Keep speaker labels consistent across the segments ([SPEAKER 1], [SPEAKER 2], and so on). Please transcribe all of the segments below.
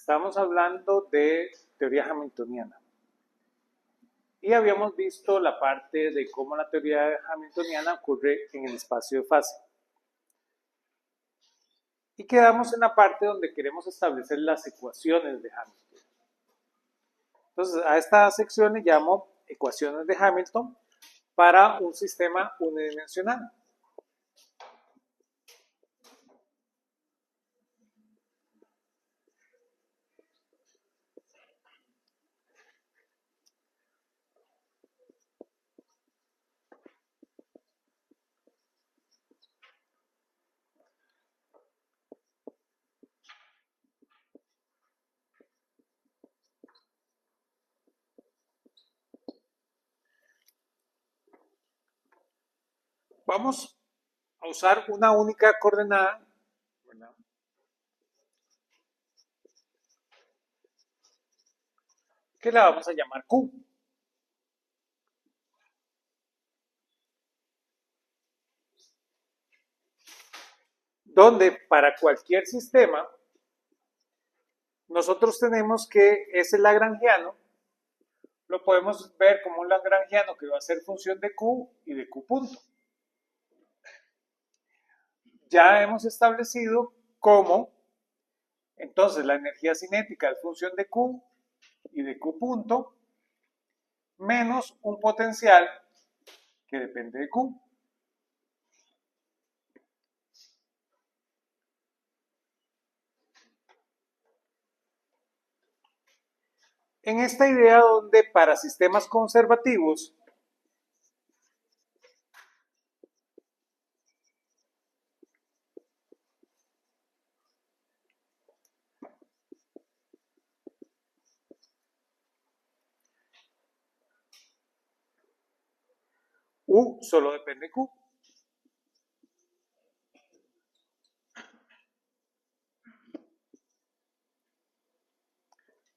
[SPEAKER 1] Estábamos hablando de teoría hamiltoniana y habíamos visto la parte de cómo la teoría hamiltoniana ocurre en el espacio de fase. Y quedamos en la parte donde queremos establecer las ecuaciones de Hamilton. Entonces, a esta sección le llamo ecuaciones de Hamilton para un sistema unidimensional. Vamos a usar una única coordenada, ¿verdad?, que la vamos a llamar Q. Donde para cualquier sistema nosotros tenemos que ese lagrangiano lo podemos ver como un lagrangiano que va a ser función de Q y de Q punto. Ya hemos establecido cómo entonces la energía cinética es función de Q y de Q punto menos un potencial que depende de Q. En esta idea donde para sistemas conservativos U solo depende de Q.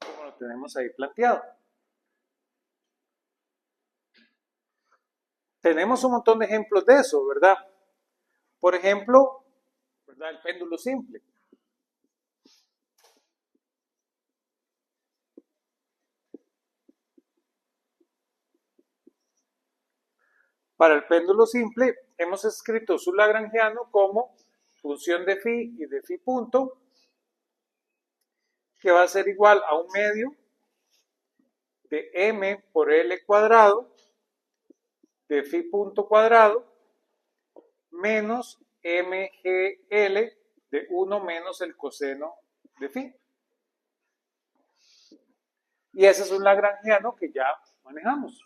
[SPEAKER 1] Como lo tenemos ahí planteado. Tenemos un montón de ejemplos de eso, ¿verdad? Por ejemplo, ¿verdad?, el péndulo simple. Para el péndulo simple hemos escrito su lagrangiano como función de phi y de phi punto, que va a ser igual a un medio de m por l cuadrado de phi punto cuadrado menos mgl de 1 menos el coseno de phi. Y ese es un lagrangiano que ya manejamos.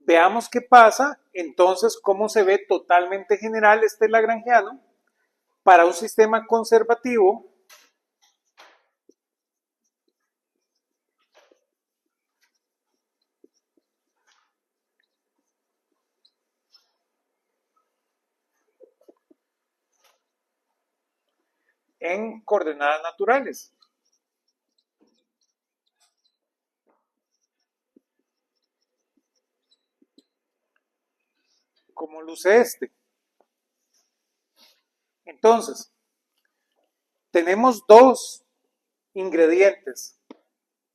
[SPEAKER 1] Veamos qué pasa, entonces, cómo se ve totalmente general este lagrangiano para un sistema conservativo en coordenadas naturales. Como luce este. Entonces, tenemos dos ingredientes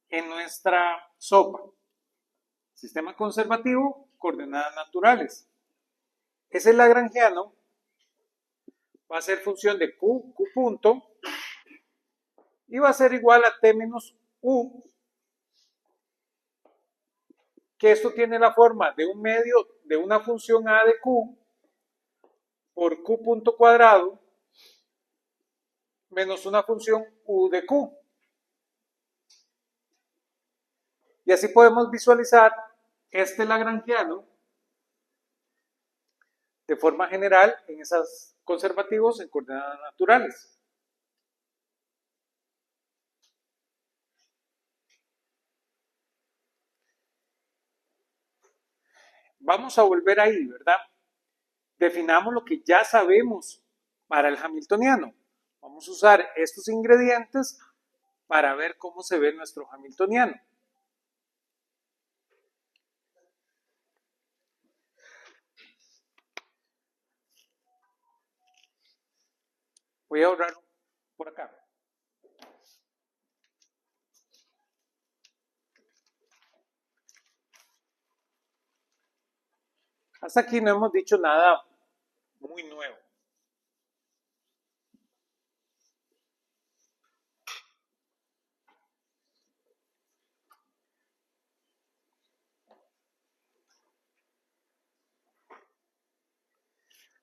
[SPEAKER 1] en nuestra sopa. Sistema conservativo, coordenadas naturales. Ese lagrangiano va a ser función de Q punto, y va a ser igual a T menos U, que esto tiene la forma de un medio de una función A de Q por Q punto cuadrado menos una función U de Q. Y así podemos visualizar este lagrangiano de forma general en esos conservativos en coordenadas naturales. Vamos a volver ahí, ¿verdad? Definamos lo que ya sabemos para el hamiltoniano. Vamos a usar estos ingredientes para ver cómo se ve nuestro hamiltoniano. Voy a ahorrar por acá. Hasta aquí no hemos dicho nada muy nuevo.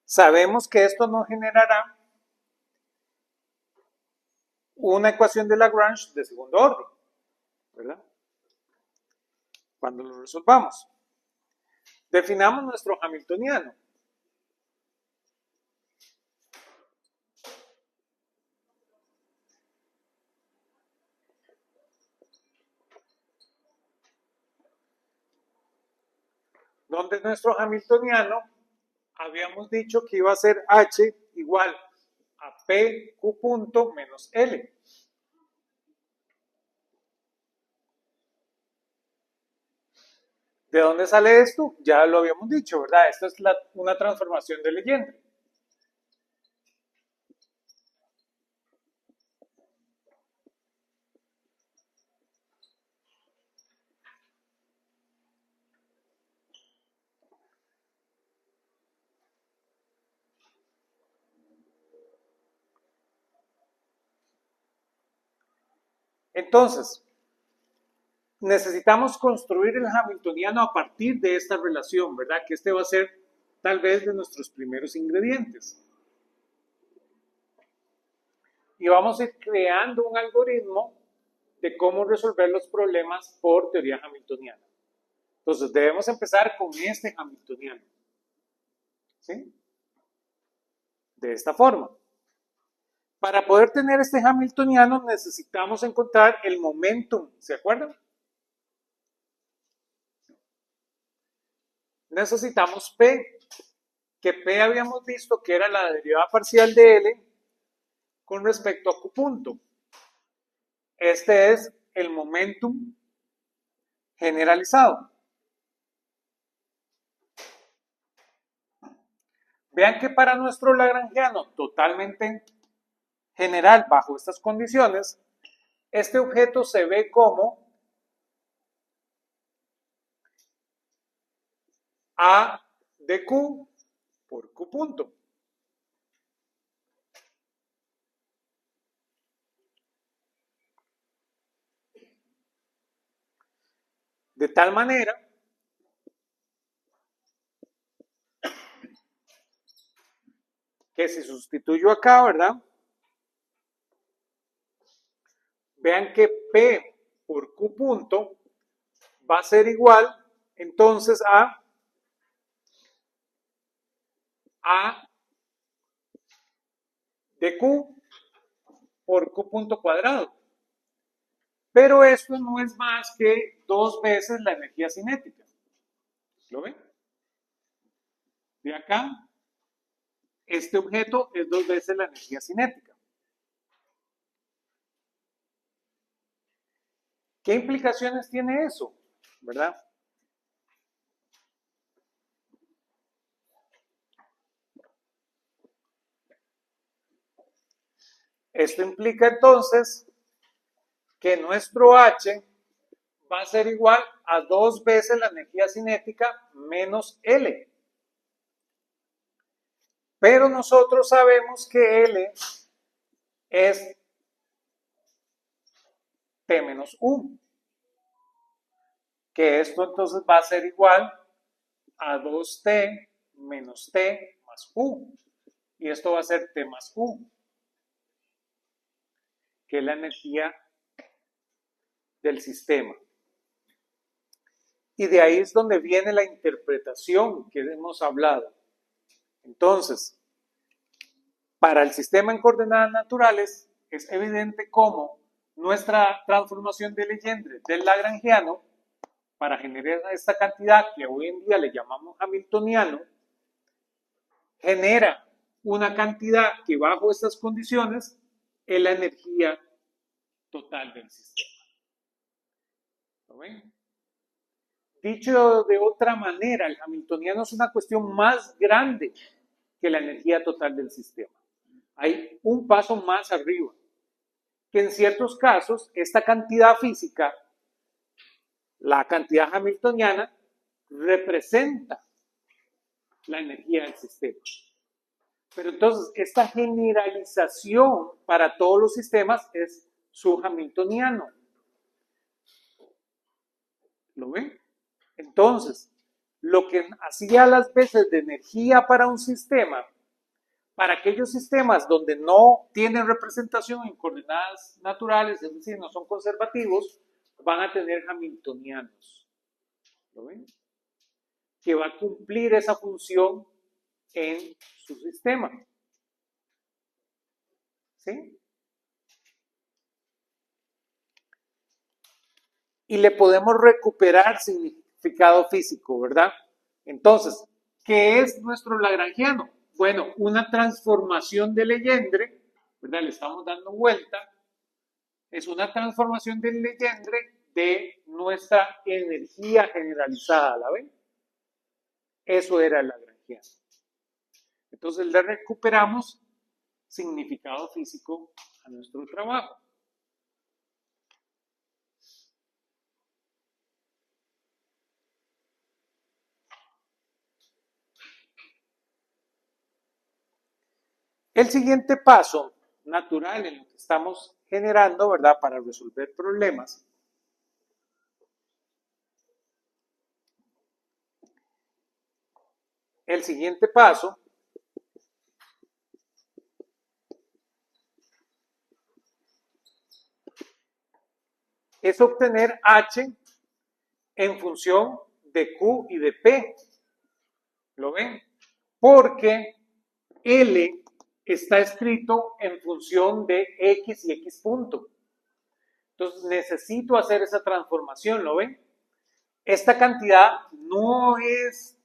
[SPEAKER 1] Sabemos que esto no generará una ecuación de Lagrange de segundo orden, ¿verdad? Cuando lo resolvamos. Definamos nuestro hamiltoniano. Donde nuestro hamiltoniano habíamos dicho que iba a ser H igual a PQ punto menos L. ¿De dónde sale esto? Ya lo habíamos dicho, ¿verdad? Esto es una transformación de Legendre. Entonces, necesitamos construir el hamiltoniano a partir de esta relación, ¿verdad? Que este va a ser tal vez de nuestros primeros ingredientes. Y vamos a ir creando un algoritmo de cómo resolver los problemas por teoría hamiltoniana. Entonces, debemos empezar con este hamiltoniano. ¿Sí? De esta forma. Para poder tener este hamiltoniano necesitamos encontrar el momentum, ¿se acuerdan? Necesitamos P, que P habíamos visto que era la derivada parcial de L con respecto a Q punto. Este es el momentum generalizado. Vean que para nuestro lagrangiano totalmente general bajo estas condiciones, este objeto se ve como A de Q por Q punto. De tal manera que si sustituyo acá, ¿verdad? Vean que P por Q punto va a ser igual entonces a de Q por Q punto cuadrado. Pero esto no es más que 2 veces la energía cinética. ¿Lo ven? De acá, este objeto es 2 veces la energía cinética. ¿Qué implicaciones tiene eso? ¿Verdad? Esto implica entonces que nuestro H va a ser igual a 2 veces la energía cinética menos L. Pero nosotros sabemos que L es T menos U. Que esto entonces va a ser igual a 2T menos T más U. Y esto va a ser T más U, que es la energía del sistema. Y de ahí es donde viene la interpretación que hemos hablado. Entonces, para el sistema en coordenadas naturales, es evidente cómo nuestra transformación de Legendre del lagrangiano, para generar esta cantidad que hoy en día le llamamos hamiltoniano, genera una cantidad que bajo estas condiciones es la energía total del sistema. ¿Lo ven? Dicho de otra manera, el hamiltoniano es una cuestión más grande que la energía total del sistema. Hay un paso más arriba, que en ciertos casos esta cantidad física, la cantidad hamiltoniana, representa la energía del sistema. Pero entonces esta generalización para todos los sistemas es subhamiltoniano. ¿Lo ven? Entonces, lo que hacía las veces de energía para un sistema, para aquellos sistemas donde no tienen representación en coordenadas naturales, es decir, no son conservativos, van a tener hamiltonianos. ¿Lo ven? Que va a cumplir esa función en su sistema. ¿Sí? Y le podemos recuperar significado físico, ¿verdad? Entonces, ¿qué es nuestro lagrangiano? Bueno, una transformación de Legendre, ¿verdad? Le estamos dando vuelta. Es una transformación de Legendre de nuestra energía generalizada, ¿la ven? Eso era el lagrangiano. Entonces le recuperamos significado físico a nuestro trabajo. El siguiente paso natural en lo que estamos generando, ¿verdad? Para resolver problemas. El siguiente paso es obtener H en función de Q y de P. ¿Lo ven? Porque L está escrito en función de X y X punto. Entonces necesito hacer esa transformación, ¿lo ven? Esta cantidad no es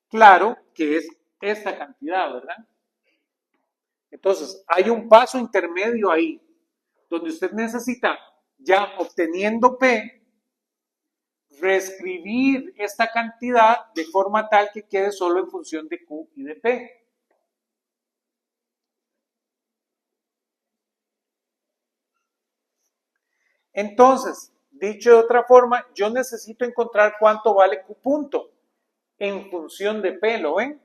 [SPEAKER 1] claro que es esta cantidad, ¿verdad? Entonces hay un paso intermedio ahí, donde usted necesita, ya obteniendo P, reescribir esta cantidad de forma tal que quede solo en función de Q y de P. Entonces, dicho de otra forma, yo necesito encontrar cuánto vale Q punto en función de P, ¿lo ven?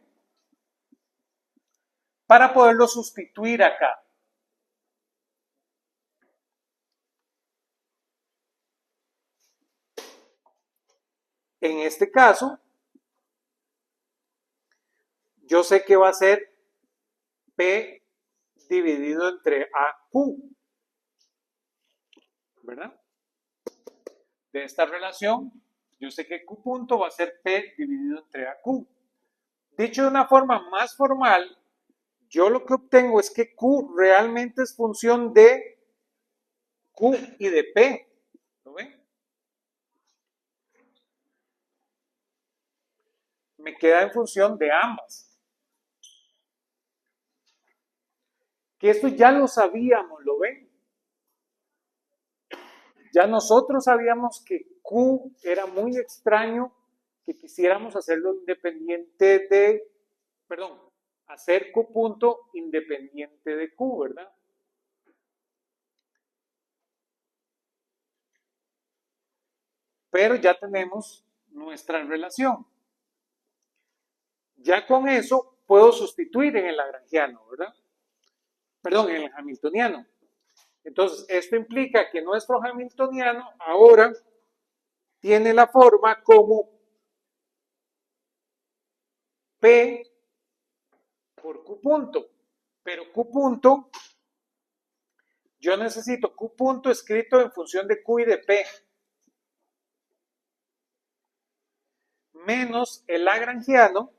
[SPEAKER 1] Para poderlo sustituir acá. En este caso, yo sé que va a ser P dividido entre AQ, ¿verdad? De esta relación, yo sé que Q punto va a ser P dividido entre AQ. Dicho de una forma más formal, yo lo que obtengo es que Q realmente es función de Q y de P. ¿Lo ven? Me queda en función de ambas. Que esto ya lo sabíamos, ¿lo ven? Ya nosotros sabíamos que Q era muy extraño que quisiéramos hacerlo independiente de, perdón, hacer Q punto independiente de Q, ¿verdad? Pero ya tenemos nuestra relación. Ya con eso puedo sustituir en el lagrangiano, ¿verdad? Perdón, en el hamiltoniano. Entonces, esto implica que nuestro hamiltoniano ahora tiene la forma como P por Q punto. Pero Q punto, yo necesito Q punto escrito en función de Q y de P. Menos el lagrangiano,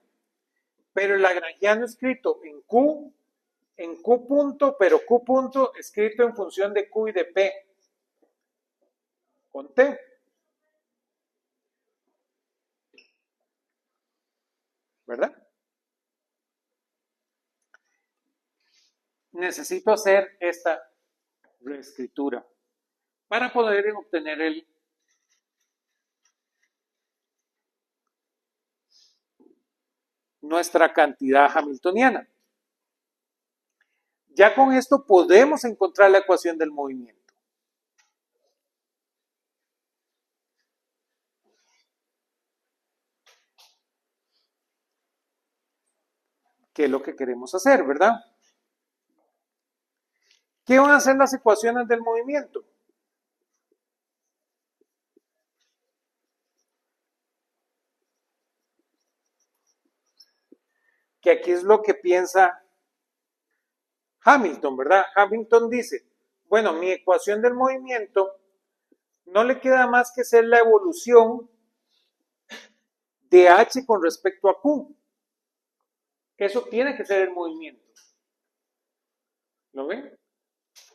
[SPEAKER 1] pero el lagrangiano escrito en Q punto, pero Q punto escrito en función de Q y de P. Con T. ¿Verdad? Necesito hacer esta reescritura para poder obtener nuestra cantidad hamiltoniana. Ya con esto podemos encontrar la ecuación del movimiento. Que es lo que queremos hacer, ¿verdad? ¿Qué van a hacer las ecuaciones del movimiento? Que aquí es lo que piensa Hamilton, ¿verdad? Hamilton dice, bueno, mi ecuación del movimiento no le queda más que ser la evolución de h con respecto a q. Eso tiene que ser el movimiento. ¿Lo ven?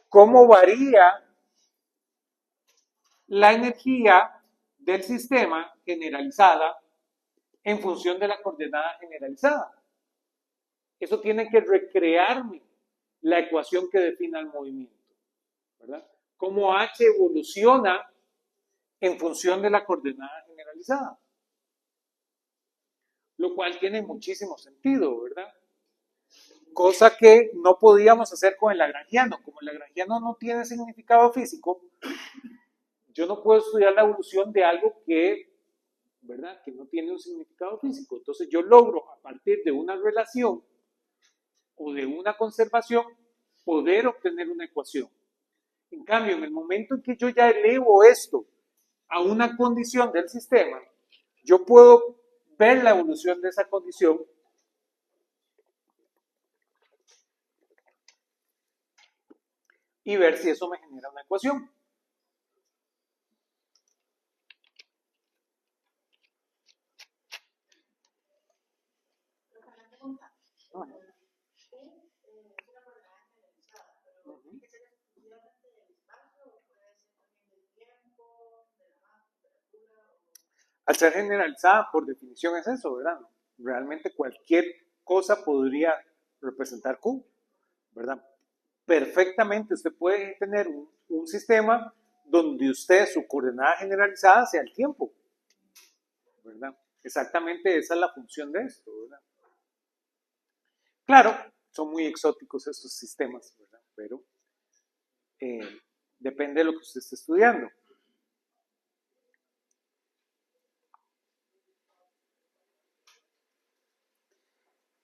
[SPEAKER 1] ¿Cómo varía la energía del sistema generalizada en función de la coordenada generalizada? Eso tiene que recrearme la ecuación que defina el movimiento, ¿verdad? Cómo h evoluciona en función de la coordenada generalizada. Lo cual tiene muchísimo sentido, ¿verdad? Cosa que no podíamos hacer con el lagrangiano. Como el lagrangiano no tiene significado físico, yo no puedo estudiar la evolución de algo que, ¿verdad?, que no tiene un significado físico. Entonces yo logro, a partir de una relación o de una conservación, poder obtener una ecuación. En cambio, en el momento en que yo ya elevo esto a una condición del sistema, yo puedo ver la evolución de esa condición y ver si eso me genera una ecuación. Al ser generalizada, por definición es eso, ¿verdad? Realmente cualquier cosa podría representar Q, ¿verdad? Perfectamente usted puede tener un sistema donde usted, su coordenada generalizada sea el tiempo, ¿verdad? Exactamente esa es la función de esto, ¿verdad? Claro, son muy exóticos estos sistemas, ¿verdad? Pero depende de lo que usted esté estudiando.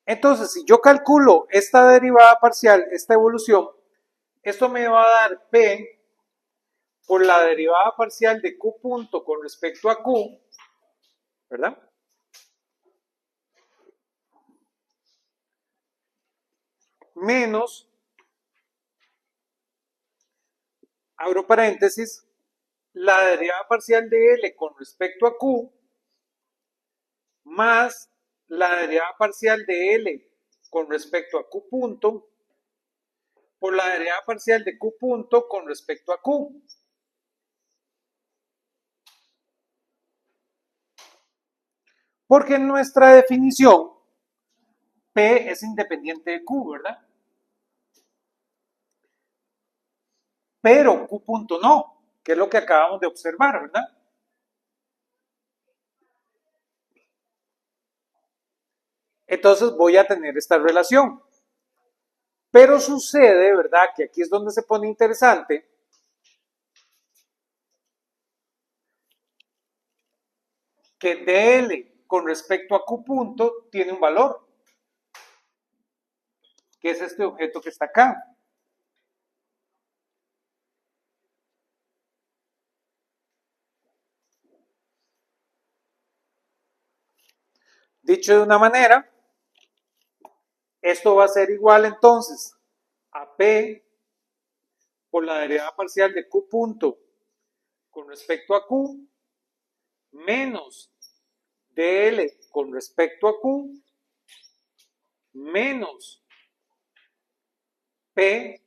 [SPEAKER 1] Entonces, si yo calculo esta derivada parcial, esta evolución, esto me va a dar P por la derivada parcial de Q punto con respecto a Q, ¿verdad? Menos, abro paréntesis, la derivada parcial de L con respecto a Q, más la derivada parcial de L con respecto a Q punto, por la derivada parcial de Q punto con respecto a Q. Porque en nuestra definición, P es independiente de Q, ¿verdad? Pero Q punto no, que es lo que acabamos de observar, ¿verdad? Entonces voy a tener esta relación. Pero sucede, ¿verdad?, que aquí es donde se pone interesante, que dl con respecto a Q punto tiene un valor, que es este objeto que está acá. Dicho de una manera, esto va a ser igual entonces a P por la derivada parcial de Q punto con respecto a Q menos dl con respecto a Q menos P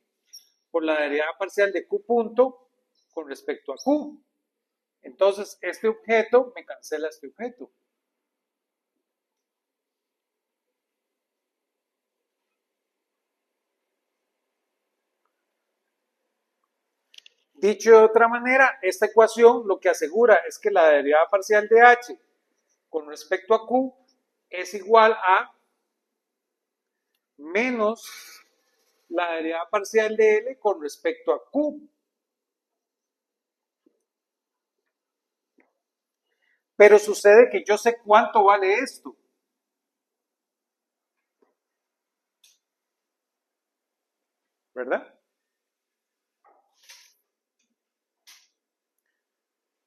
[SPEAKER 1] por la derivada parcial de Q punto con respecto a Q. Entonces, este objeto me cancela este objeto. Dicho de otra manera, esta ecuación lo que asegura es que la derivada parcial de h con respecto a q es igual a menos la derivada parcial de L con respecto a Q. Pero sucede que yo sé cuánto vale esto. ¿Verdad?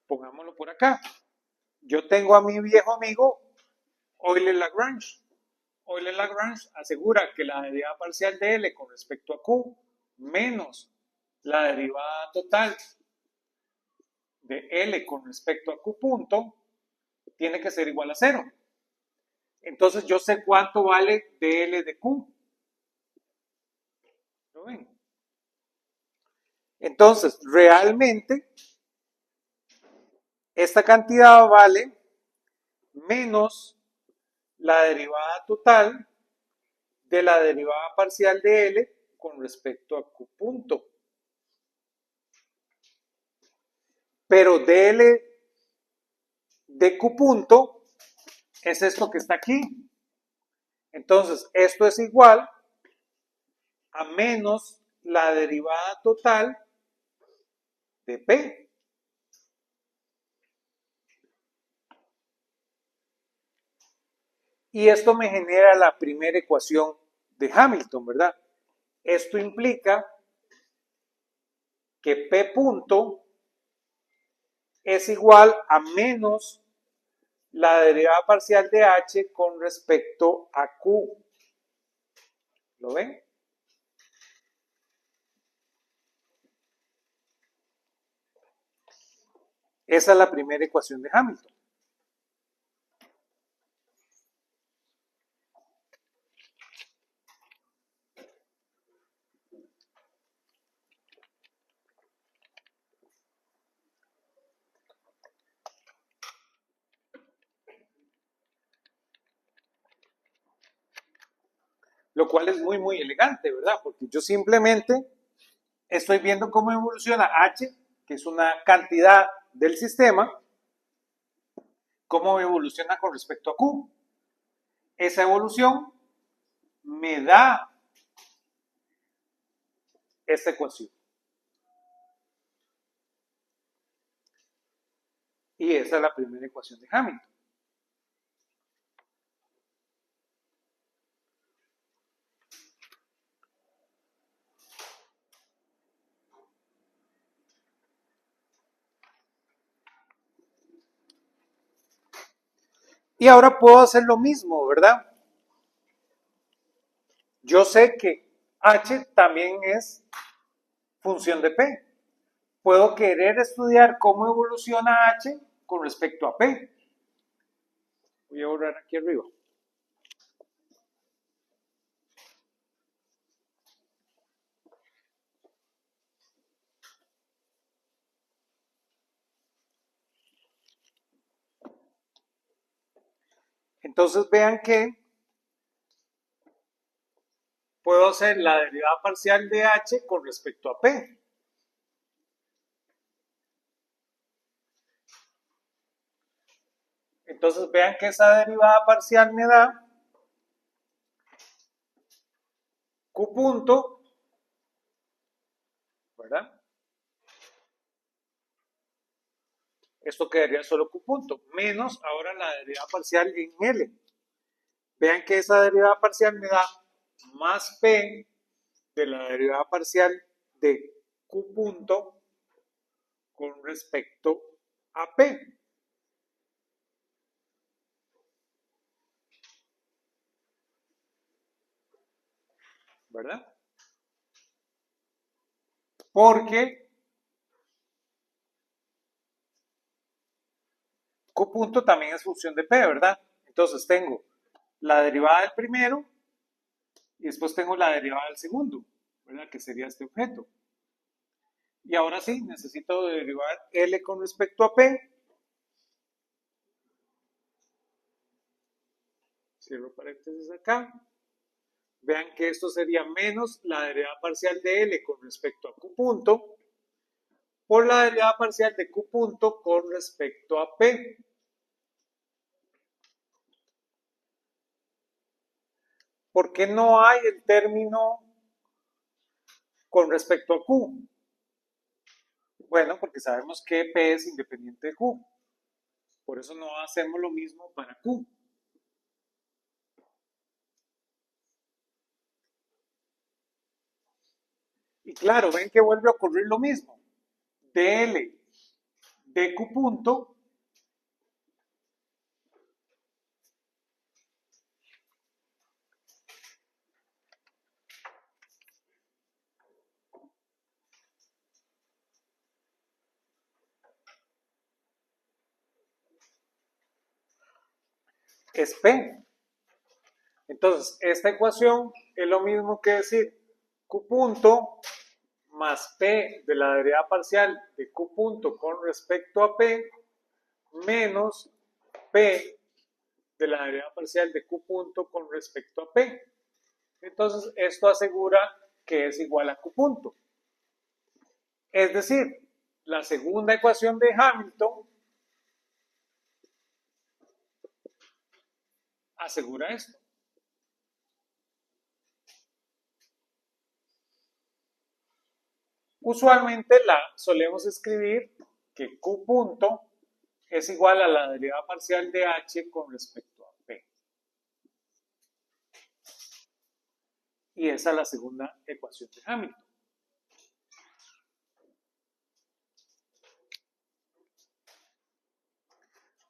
[SPEAKER 1] Pongámoslo por acá. Yo tengo a mi viejo amigo Euler-Lagrange. Euler-Lagrange asegura que la derivada parcial de L con respecto a Q menos la derivada total de L con respecto a Q punto tiene que ser igual a 0. Entonces yo sé cuánto vale dl de Q. ¿Lo ven? Entonces, realmente, esta cantidad vale menos la derivada total de la derivada parcial de L con respecto a Q punto. Pero dl de Q punto es esto que está aquí. Entonces, esto es igual a menos la derivada total de P. Y esto me genera la primera ecuación de Hamilton, ¿verdad? Esto implica que P punto es igual a menos la derivada parcial de H con respecto a Q. ¿Lo ven? Esa es la primera ecuación de Hamilton. Lo cual es muy, muy elegante, ¿verdad? Porque yo simplemente estoy viendo cómo evoluciona H, que es una cantidad del sistema, cómo evoluciona con respecto a Q. Esa evolución me da esta ecuación. Y esa es la primera ecuación de Hamilton. Y ahora puedo hacer lo mismo, ¿verdad? Yo sé que H también es función de P. Puedo querer estudiar cómo evoluciona H con respecto a P. Voy a borrar aquí arriba. Entonces vean que puedo hacer la derivada parcial de H con respecto a P. Entonces vean que esa derivada parcial me da Q punto, ¿verdad? Esto quedaría solo Q punto, menos ahora la derivada parcial en L. Vean que esa derivada parcial me da más P de la derivada parcial de Q punto con respecto a P. ¿Verdad? Porque Q punto también es función de P, ¿verdad? Entonces tengo la derivada del primero y después tengo la derivada del segundo, ¿verdad? Que sería este objeto. Y ahora sí, necesito derivar L con respecto a P. Cierro paréntesis acá. Vean que esto sería menos la derivada parcial de L con respecto a Q punto por la derivada parcial de Q punto con respecto a P. ¿Por qué no hay el término con respecto a Q. Bueno, porque sabemos que P es independiente de Q. Por eso no hacemos lo mismo para Q. Y claro, ven que vuelve a ocurrir lo mismo. DL de Q punto es P. Entonces, esta ecuación es lo mismo que decir Q punto más P de la derivada parcial de Q punto con respecto a P menos P de la derivada parcial de Q punto con respecto a P. Entonces, esto asegura que es igual a Q punto. Es decir, la segunda ecuación de Hamilton asegura esto. Usualmente la solemos escribir que Q punto es igual a la derivada parcial de H con respecto a P. Y esa es la segunda ecuación de Hamilton.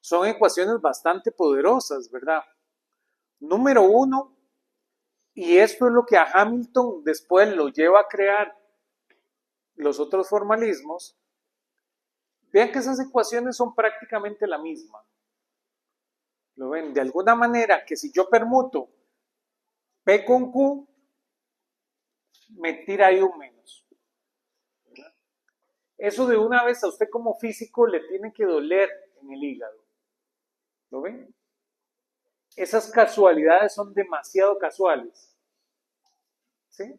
[SPEAKER 1] Son ecuaciones bastante poderosas, ¿verdad? Número uno, y esto es lo que a Hamilton después lo lleva a crear los otros formalismos. Vean que esas ecuaciones son prácticamente la misma. ¿Lo ven? De alguna manera que si yo permuto P con Q, me tira ahí un menos. Eso de una vez a usted como físico le tiene que doler en el hígado. ¿Lo ven? Esas casualidades son demasiado casuales. ¿Sí?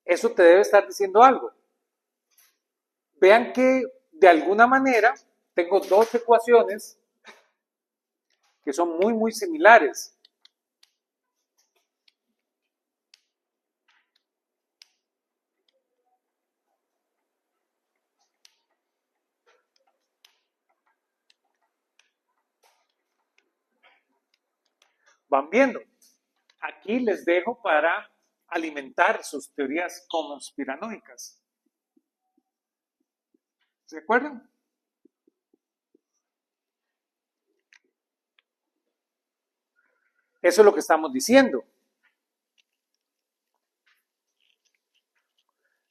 [SPEAKER 1] Eso te debe estar diciendo algo. Vean que de alguna manera tengo dos ecuaciones que son muy similares. Van viendo. Aquí les dejo para alimentar sus teorías conspiranoicas. ¿Se acuerdan? Eso es lo que estamos diciendo.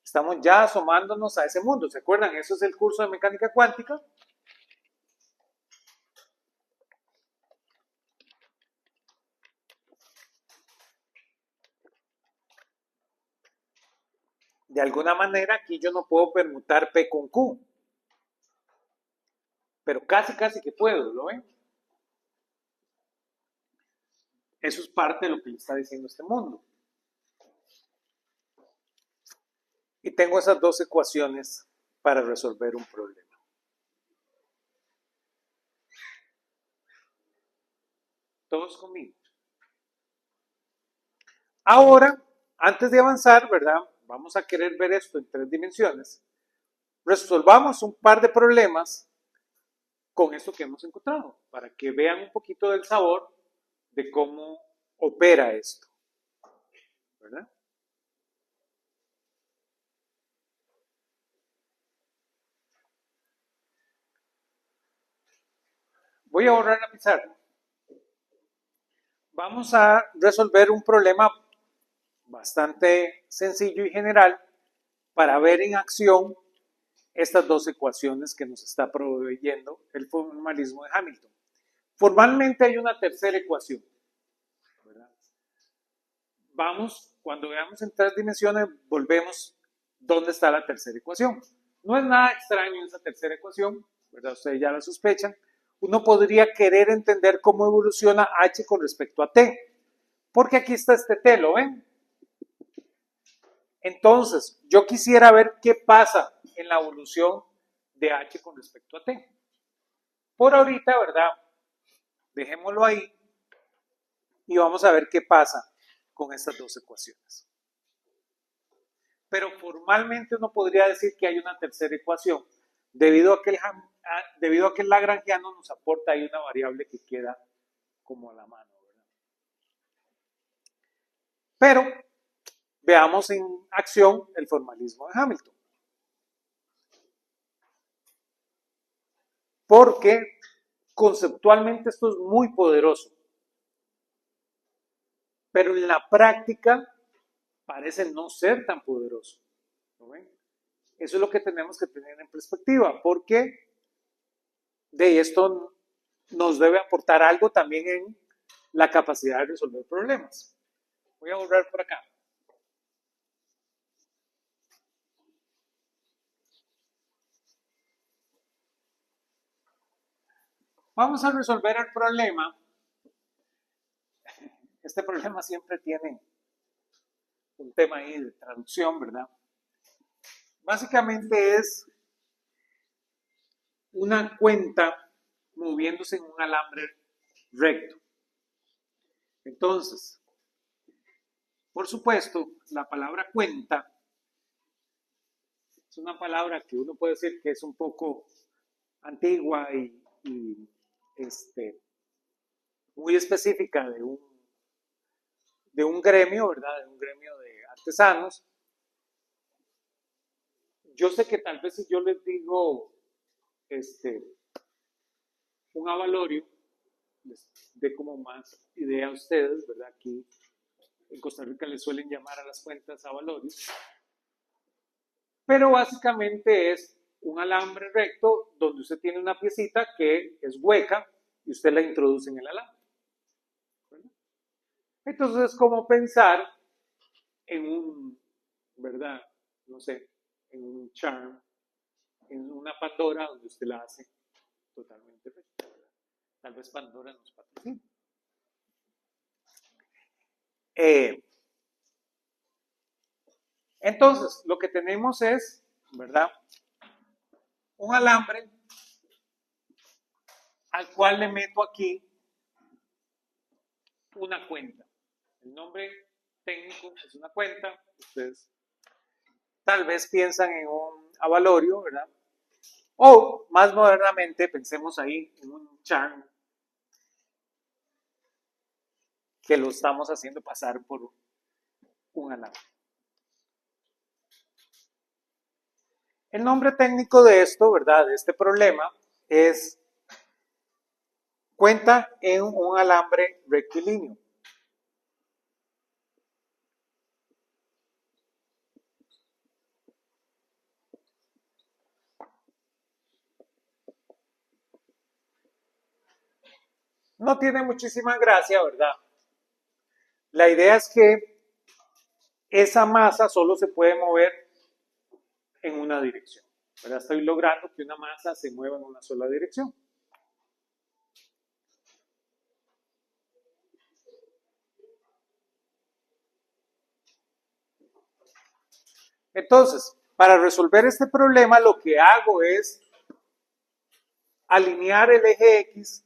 [SPEAKER 1] Estamos ya asomándonos a ese mundo. ¿Se acuerdan? Eso es el curso de mecánica cuántica. De alguna manera aquí yo no puedo permutar P con Q. Pero casi que puedo, ¿lo ven? Eso es parte de lo que le está diciendo este mundo. Y tengo esas dos ecuaciones para resolver un problema. Todos conmigo. Ahora, antes de avanzar, ¿verdad? Vamos a querer ver esto en 3 dimensiones. Resolvamos un par de problemas con esto que hemos encontrado, para que vean un poquito del sabor de cómo opera esto, ¿verdad? Voy a borrar la pizarra. Vamos a resolver un problema bastante sencillo y general para ver en acción estas dos ecuaciones que nos está proveyendo el formalismo de Hamilton. Formalmente hay una tercera ecuación, ¿verdad? Vamos, cuando veamos en 3 dimensiones, volvemos dónde está la tercera ecuación. No es nada extraño esa tercera ecuación, ¿verdad? Ustedes ya la sospechan. Uno podría querer entender cómo evoluciona H con respecto a T, porque aquí está este T, ¿lo ven? Entonces, yo quisiera ver qué pasa en la evolución de H con respecto a T. Por ahorita, ¿verdad? Dejémoslo ahí y vamos a ver qué pasa con estas dos ecuaciones. pero formalmente uno podría decir que hay una tercera ecuación, debido a que el lagrangiano nos aporta ahí una variable que queda como a la mano, ¿verdad? Pero veamos en acción el formalismo de Hamilton. Porque conceptualmente esto es muy poderoso, pero en la práctica parece no ser tan poderoso. ¿No ven? Eso es lo que tenemos que tener en perspectiva, porque de esto nos debe aportar algo también en la capacidad de resolver problemas. Voy a borrar por acá. Vamos a resolver el problema. Este problema siempre tiene un tema ahí de traducción, ¿verdad? Básicamente es una cuenta moviéndose en un alambre recto. Entonces, por supuesto, la palabra cuenta es una palabra que uno puede decir que es un poco antigua y muy específica de un gremio, ¿verdad? De un gremio de artesanos. Yo sé que tal vez si yo les digo un avalorio, les dé como más idea a ustedes, ¿verdad? Aquí en Costa Rica les suelen llamar a las cuentas avalorios, pero básicamente es un alambre recto donde usted tiene una piecita que es hueca y usted la introduce en el alambre. ¿Verdad? Entonces es como pensar en un, ¿verdad? No sé, en un charm, en una Pandora donde usted la hace totalmente recta. Tal vez Pandora nos patrocina. Entonces, lo que tenemos es, ¿verdad? Un alambre al cual le meto aquí una cuenta. El nombre técnico es una cuenta. Ustedes tal vez piensan en un avalorio, ¿verdad? O más modernamente pensemos ahí en un charm que lo estamos haciendo pasar por un alambre. El nombre técnico de esto, ¿verdad? De este problema es cuenta en un alambre rectilíneo. No tiene muchísima gracia, ¿verdad? La idea es que esa masa solo se puede mover en una dirección. ¿Verdad? Estoy logrando que una masa se mueva en una sola dirección. Entonces, para resolver este problema, lo que hago es alinear el eje X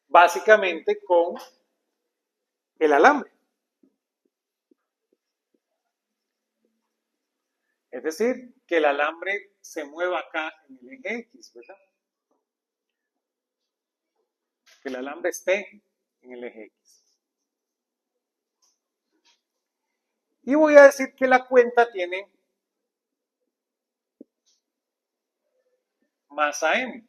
[SPEAKER 1] básicamente con el alambre. Es decir, que el alambre se mueva acá en el eje X, ¿verdad? Que el alambre esté en el eje X. Y voy a decir que la cuenta tiene masa M.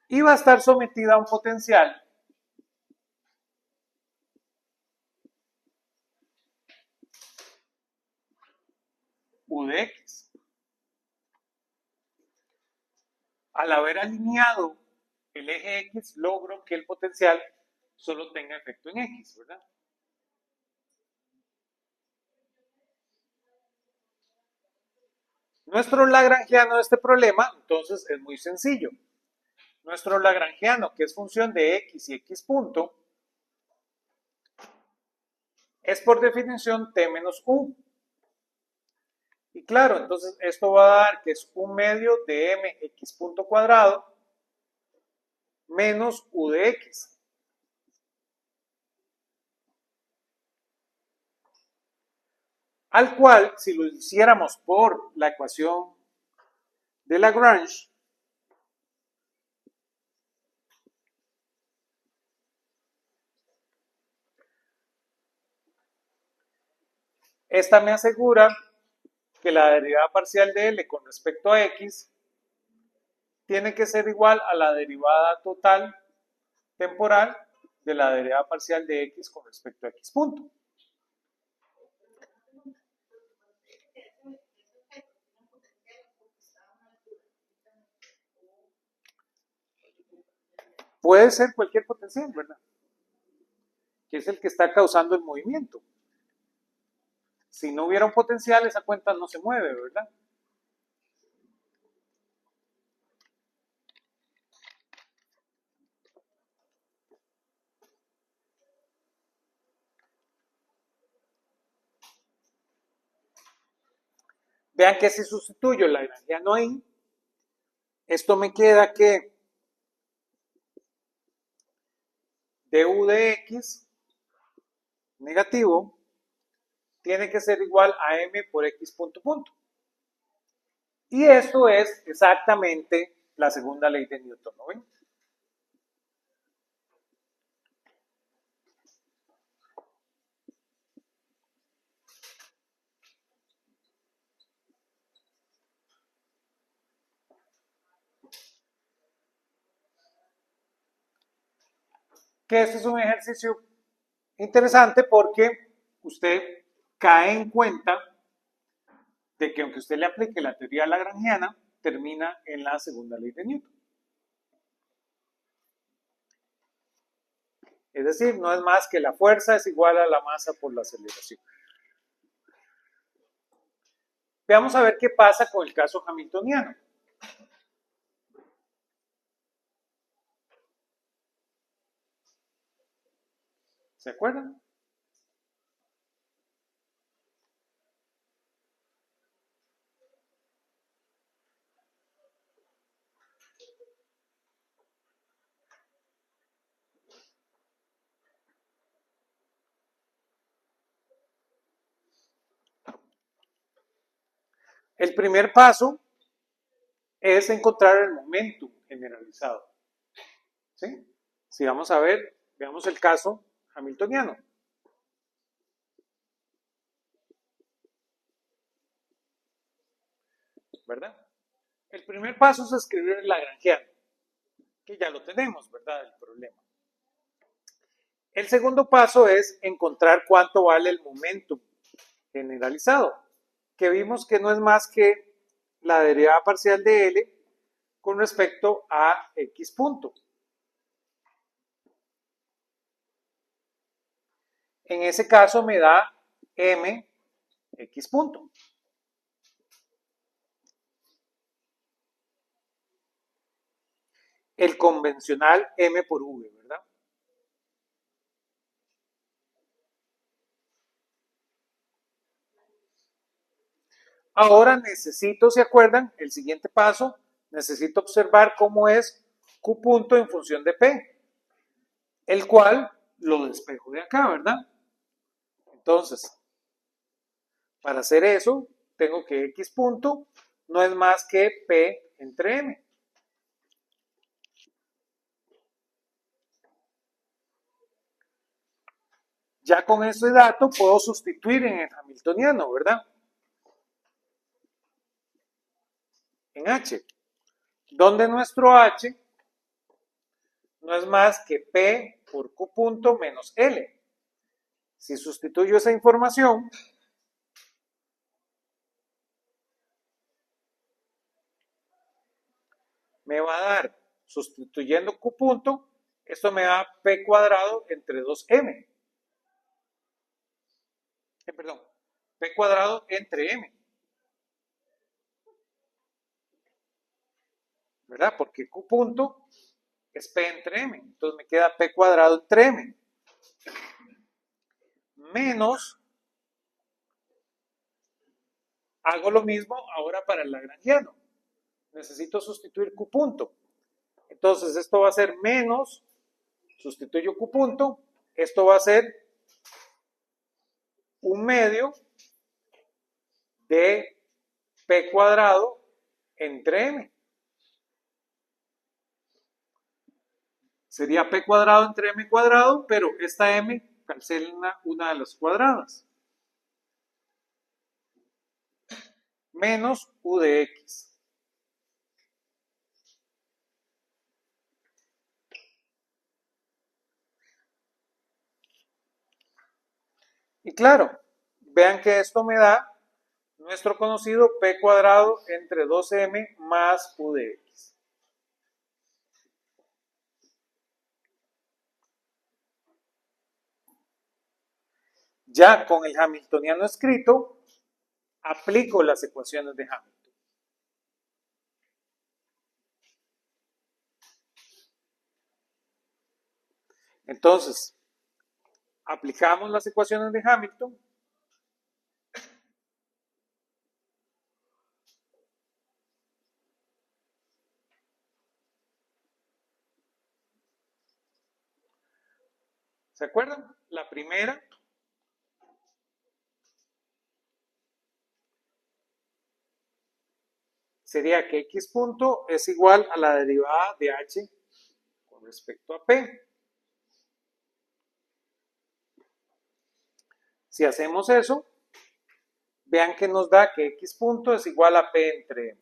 [SPEAKER 1] Y va a estar sometida a un potencial U de X. Al haber alineado el eje X, logro que el potencial solo tenga efecto en X, ¿verdad? Nuestro lagrangiano de este problema, entonces, es muy sencillo. Nuestro lagrangiano, que es función de X y X punto, es por definición T menos U. Y claro, entonces esto va a dar que es 1 medio de mx punto cuadrado menos u de x. Al cual, si lo hiciéramos por la ecuación de Lagrange, esta me asegura que la derivada parcial de L con respecto a X tiene que ser igual a la derivada total temporal de la derivada parcial de X con respecto a X punto. Puede ser cualquier potencial, ¿verdad? Que es el que está causando el movimiento. Si no hubiera un potencial, esa cuenta no se mueve, ¿verdad? Vean que si sustituyo el lagrangiano ahí, esto me queda que du de x negativo tiene que ser igual a m por x punto punto. Y esto es exactamente la segunda ley de Newton, ¿no ven? Que este es un ejercicio interesante porque usted cae en cuenta de que aunque usted le aplique la teoría lagrangiana, termina en la segunda ley de Newton. Es decir, no es más que la fuerza es igual a la masa por la aceleración. Veamos a ver qué pasa con el caso hamiltoniano. ¿Se acuerdan? El primer paso es encontrar el momentum generalizado. ¿Sí? Si vamos a ver, veamos el caso hamiltoniano. ¿Verdad? El primer paso es escribir el lagrangiano, que ya lo tenemos, ¿verdad? El problema. El segundo paso es encontrar cuánto vale el momentum generalizado, que vimos que no es más que la derivada parcial de L con respecto a X punto. En ese caso me da M X punto. El convencional M por V, ¿verdad? Ahora necesito, ¿se acuerdan? El siguiente paso, necesito observar cómo es Q punto en función de P, el cual lo despejo de acá, ¿verdad? Entonces, para hacer eso, tengo que X punto no es más que P entre M. Ya con ese dato puedo sustituir en el hamiltoniano, ¿verdad? En H, donde nuestro H no es más que P por Q punto menos L. Si sustituyo esa información, me va a dar, sustituyendo Q punto, esto me da P cuadrado entre 2M. Perdón, P cuadrado entre M. ¿Verdad? Porque Q punto es P entre M. Entonces me queda P cuadrado entre M. Menos, hago lo mismo ahora para el lagrangiano. Necesito sustituir Q punto. Entonces esto va a ser menos, sustituyo Q punto, esto va a ser 1/2 de P cuadrado entre M. Sería P cuadrado entre M cuadrado, pero esta M cancela una de las cuadradas. Menos U de X. Y claro, vean que esto me da nuestro conocido P cuadrado entre 2M más U de X. Ya con el hamiltoniano escrito, aplico las ecuaciones de Hamilton. Entonces, aplicamos las ecuaciones de Hamilton. ¿Se acuerdan? La primera sería que X punto es igual a la derivada de H con respecto a P. Si hacemos eso, vean que nos da que X punto es igual a P entre M.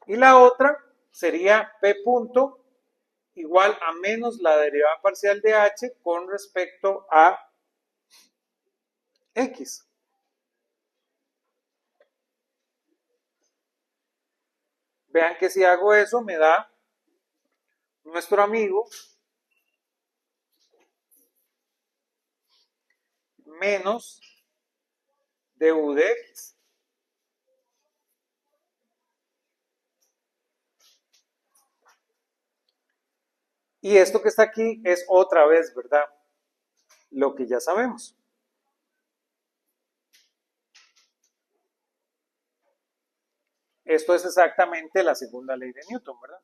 [SPEAKER 1] Y la otra sería P punto igual a menos la derivada parcial de H con respecto a X. Vean que si hago eso me da nuestro amigo menos du de X. Y esto que está aquí es otra vez, ¿verdad? Lo que ya sabemos. Esto es exactamente la segunda ley de Newton, ¿verdad?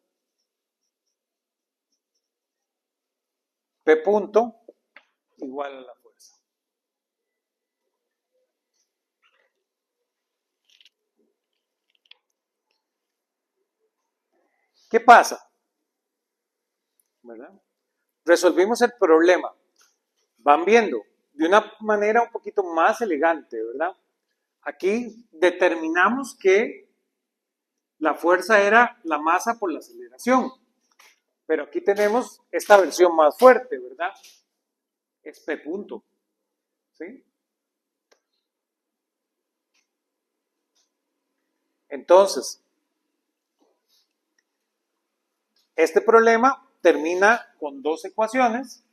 [SPEAKER 1] P punto igual a la fuerza. ¿Qué pasa? ¿Verdad? Resolvimos el problema. Van viendo de una manera un poquito más elegante, ¿verdad? Aquí determinamos que la fuerza era la masa por la aceleración. Pero aquí tenemos esta versión más fuerte, ¿verdad? Es P punto. ¿Sí? Entonces, este problema termina con dos ecuaciones.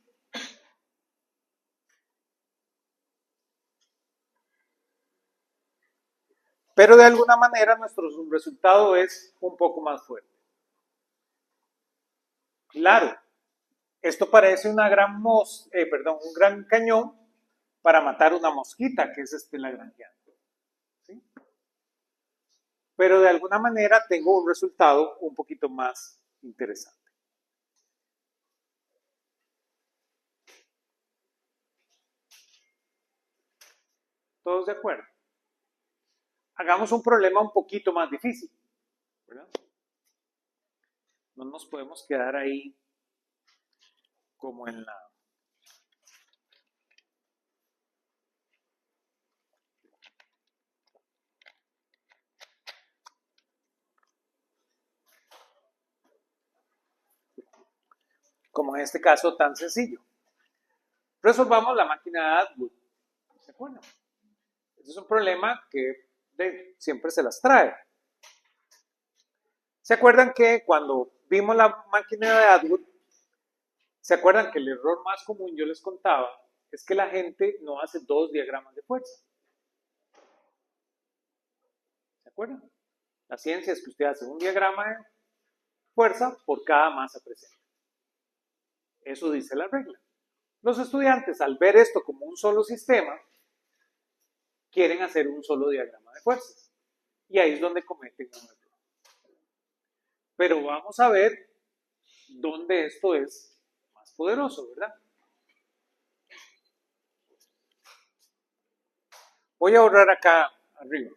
[SPEAKER 1] Pero de alguna manera nuestro resultado es un poco más fuerte. Claro, esto parece una un gran cañón para matar una mosquita, que es la granjeada. ¿Sí? Pero de alguna manera tengo un resultado un poquito más interesante. ¿Todos de acuerdo? Hagamos un problema un poquito más difícil, ¿verdad? No nos podemos quedar ahí como en la... como en este caso tan sencillo. Resolvamos la máquina de Atwood. ¿Se acuerdan? Este es un problema que siempre se las trae. ¿Se acuerdan que cuando vimos la máquina de Atwood, se acuerdan que el error más común, yo les contaba, es que la gente no hace dos diagramas de fuerza? ¿Se acuerdan? La ciencia es que usted hace un diagrama de fuerza por cada masa presente. Eso dice la regla. Los estudiantes, al ver esto como un solo sistema, quieren hacer un solo diagrama de fuerzas. Y ahí es donde cometen un error. pero vamos a ver dónde esto es más poderoso, ¿verdad? Voy a ahorrar acá arriba.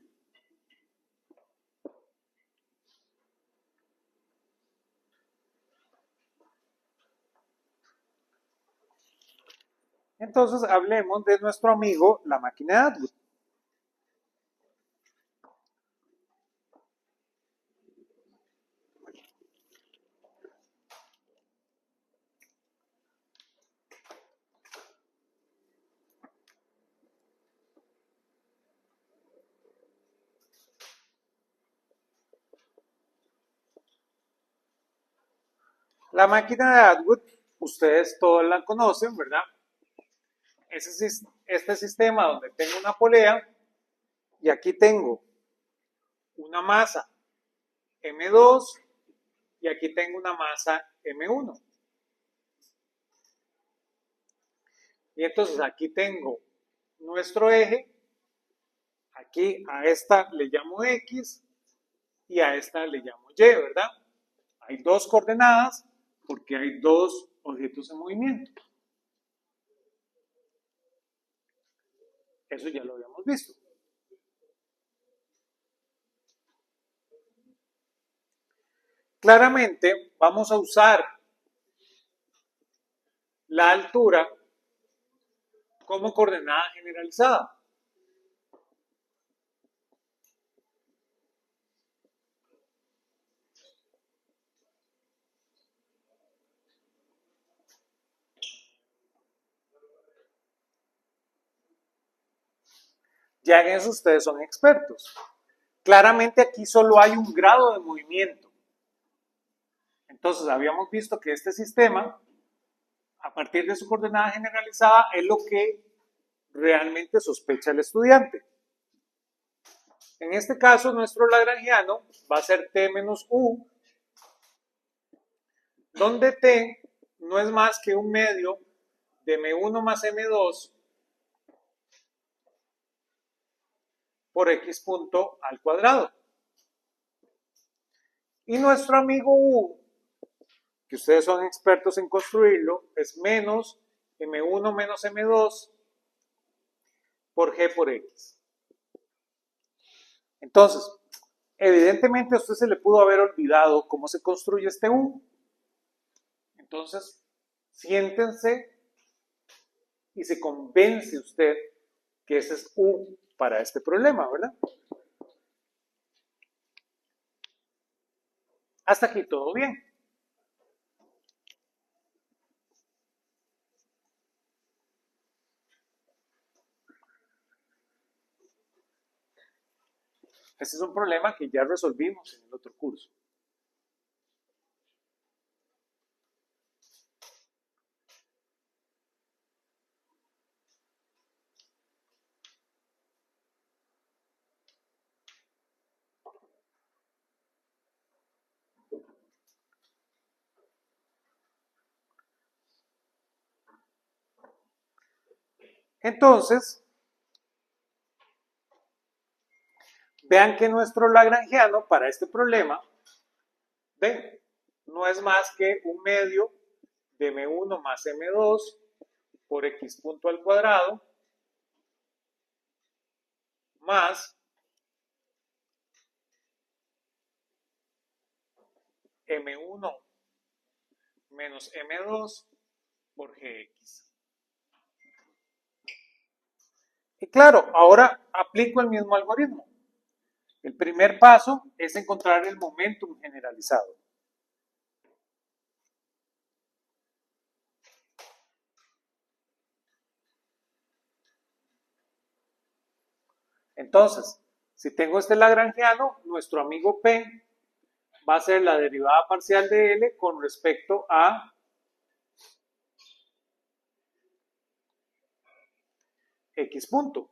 [SPEAKER 1] Entonces hablemos de nuestro amigo, la máquina de Atwood. La máquina de Atwood, ustedes todos la conocen, ¿verdad? Este sistema donde tengo una polea y aquí tengo una masa M2 y aquí tengo una masa M1. Y entonces aquí tengo nuestro eje, aquí a esta le llamo X y a esta le llamo Y, ¿verdad? Hay dos coordenadas porque hay dos objetos en movimiento. Eso ya lo habíamos visto. Claramente vamos a usar la altura como coordenada generalizada. Ya en eso ustedes son expertos. Claramente aquí solo hay un grado de movimiento. Entonces habíamos visto que este sistema, a partir de su coordenada generalizada, es lo que realmente sospecha el estudiante. En este caso, nuestro lagrangiano va a ser t menos u, donde t no es más que un medio de m1 más m2 por x punto al cuadrado. Y nuestro amigo u, que ustedes son expertos en construirlo, es menos m1 menos m2 por g por x. Entonces, evidentemente a usted se le pudo haber olvidado cómo se construye este u. Entonces, siéntense y se convence usted que ese es u para este problema, ¿verdad? Hasta aquí todo bien. Este es un problema que ya resolvimos en el otro curso. Entonces, vean que nuestro lagrangiano para este problema, ven, no es más que un medio de m1 más m2 por x punto al cuadrado más m1 menos m2 por gx. Y claro, ahora aplico el mismo algoritmo. El primer paso es encontrar el momentum generalizado. Entonces, si tengo este lagrangiano, nuestro amigo P va a ser la derivada parcial de L con respecto a X punto.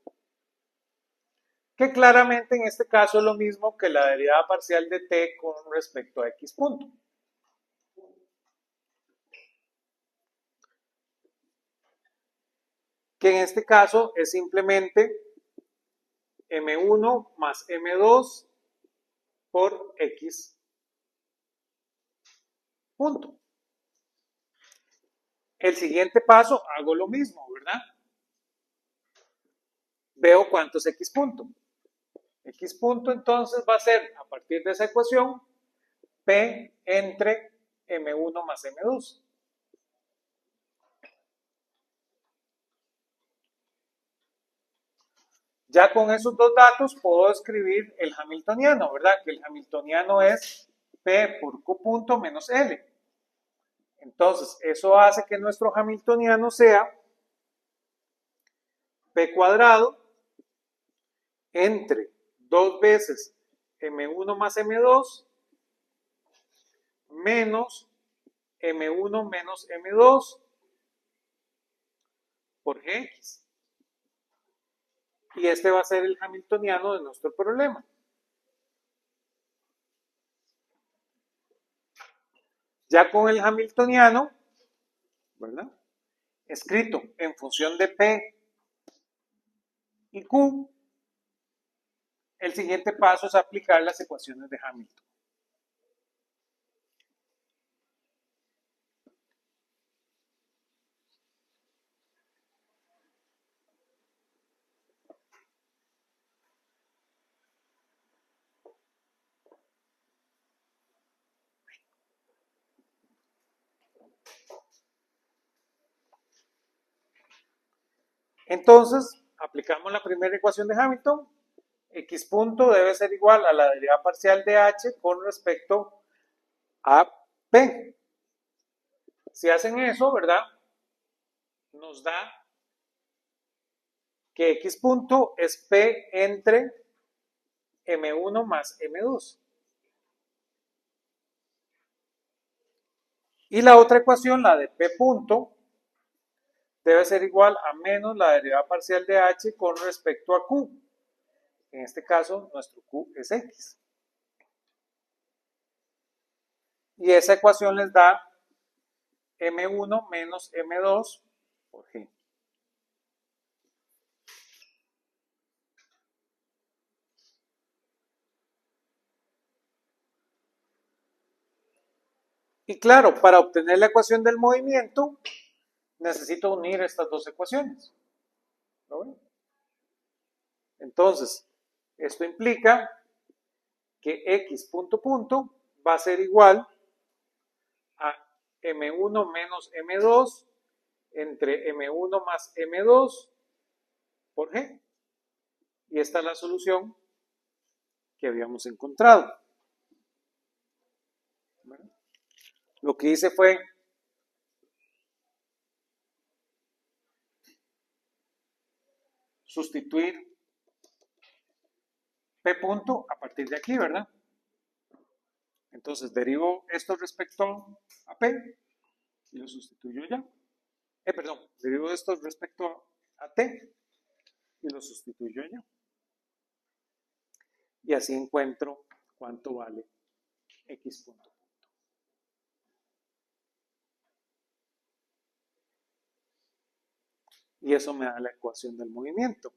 [SPEAKER 1] Que claramente en este caso es lo mismo que la derivada parcial de T con respecto a X punto. Que en este caso es simplemente M1 más M2 por X punto. El siguiente paso hago lo mismo, ¿verdad? Veo cuánto es X punto. X punto entonces va a ser, a partir de esa ecuación, P entre M1 más M2. Ya con esos dos datos puedo escribir el hamiltoniano, ¿verdad? Que el hamiltoniano es P por Q punto menos L. Entonces, eso hace que nuestro hamiltoniano sea P cuadrado entre 2 veces M1 más M2 menos M1 menos M2 por Gx. Y este va a ser el hamiltoniano de nuestro problema. Ya con el hamiltoniano, ¿verdad? Escrito en función de P y Q, el siguiente paso es aplicar las ecuaciones de Hamilton. Entonces, aplicamos la primera ecuación de Hamilton. X punto debe ser igual a la derivada parcial de h con respecto a P. Si hacen eso, ¿verdad? Nos da que X punto es P entre M1 más M2. Y la otra ecuación, la de P punto, debe ser igual a menos la derivada parcial de h con respecto a Q. En este caso, nuestro Q es X. Y esa ecuación les da M1 menos M2 por G. Y claro, para obtener la ecuación del movimiento, necesito unir estas dos ecuaciones. ¿Lo ven? Entonces, esto implica que X punto punto va a ser igual a M1 menos M2 entre M1 más M2 por G. Y esta es la solución que habíamos encontrado. Lo que hice fue sustituir P punto a partir de aquí, ¿verdad? Entonces derivo esto respecto a P y lo sustituyo ya. Perdón, derivo esto respecto a T y lo sustituyo ya. Y así encuentro cuánto vale X punto. Y eso me da la ecuación del movimiento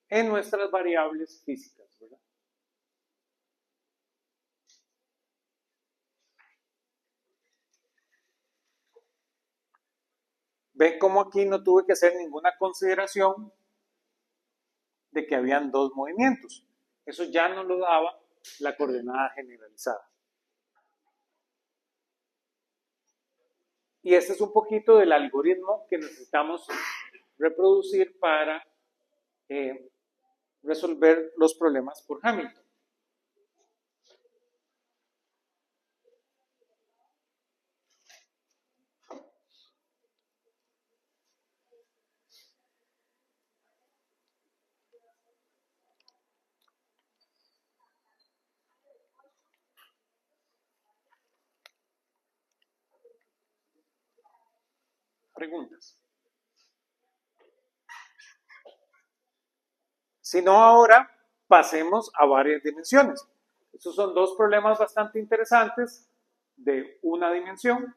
[SPEAKER 1] en nuestras variables físicas, ¿verdad? Ven cómo aquí no tuve que hacer ninguna consideración de que habían dos movimientos. Eso ya no lo daba la coordenada generalizada. Y este es un poquito del algoritmo que necesitamos reproducir para resolver los problemas por Hamilton. Preguntas. Si no, ahora pasemos a varias dimensiones. Estos son dos problemas bastante interesantes de una dimensión,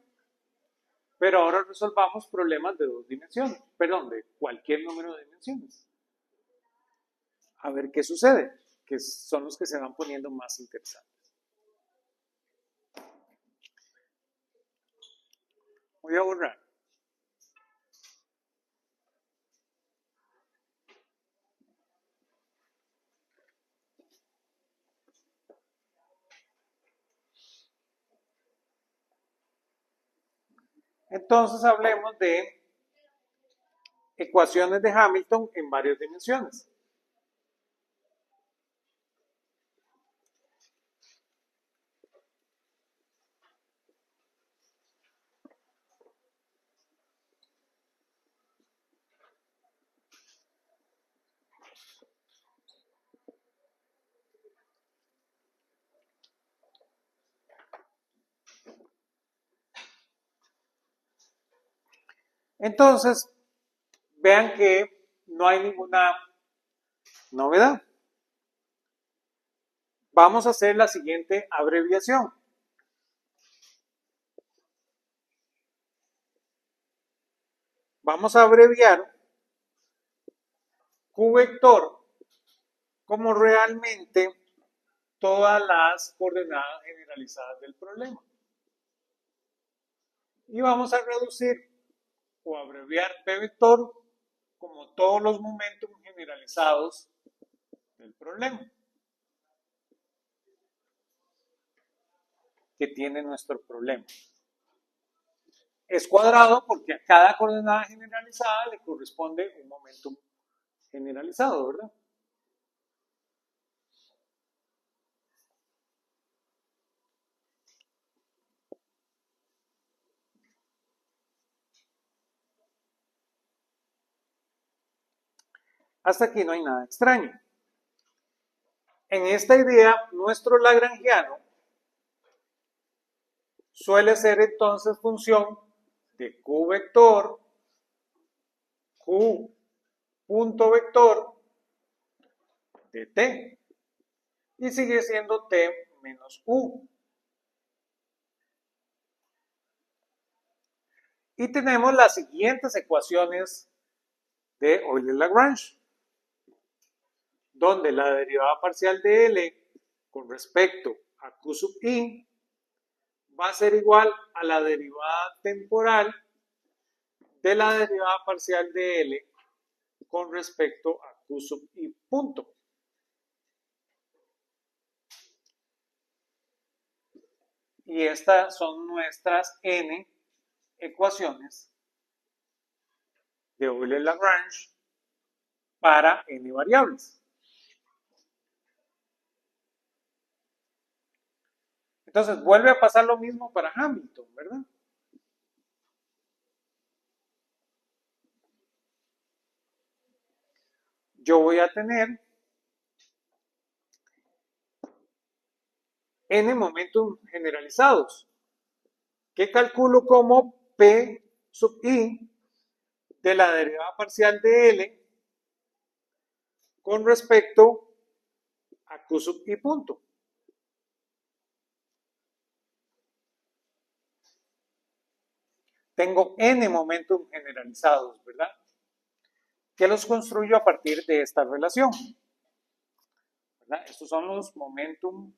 [SPEAKER 1] pero ahora resolvamos problemas de dos dimensiones, perdón, de cualquier número de dimensiones. A ver qué sucede, que son los que se van poniendo más interesantes. Voy a borrar. Entonces hablemos de ecuaciones de Hamilton en varias dimensiones. Entonces, vean que no hay ninguna novedad. Vamos a hacer la siguiente abreviación. Vamos a abreviar Q vector como realmente todas las coordenadas generalizadas del problema. Y vamos a reducir o abreviar P vector como todos los momentos generalizados del problema que tiene nuestro problema. Es cuadrado porque a cada coordenada generalizada le corresponde un momentum generalizado, ¿verdad? Hasta aquí no hay nada extraño. En esta idea, nuestro lagrangiano suele ser entonces función de Q vector, Q punto vector de T. Y sigue siendo T menos U. Y tenemos las siguientes ecuaciones de Euler-Lagrange, donde la derivada parcial de L con respecto a Q sub I va a ser igual a la derivada temporal de la derivada parcial de L con respecto a Q sub I punto. Y estas son nuestras n ecuaciones de Euler-Lagrange para n variables. Entonces vuelve a pasar lo mismo para Hamilton, ¿verdad? Yo voy a tener n momentos generalizados, que calculo como P sub I de la derivada parcial de L con respecto a Q sub I punto. Tengo n momentos generalizados, ¿verdad? Que los construyo a partir de esta relación, ¿verdad? Estos son los momentum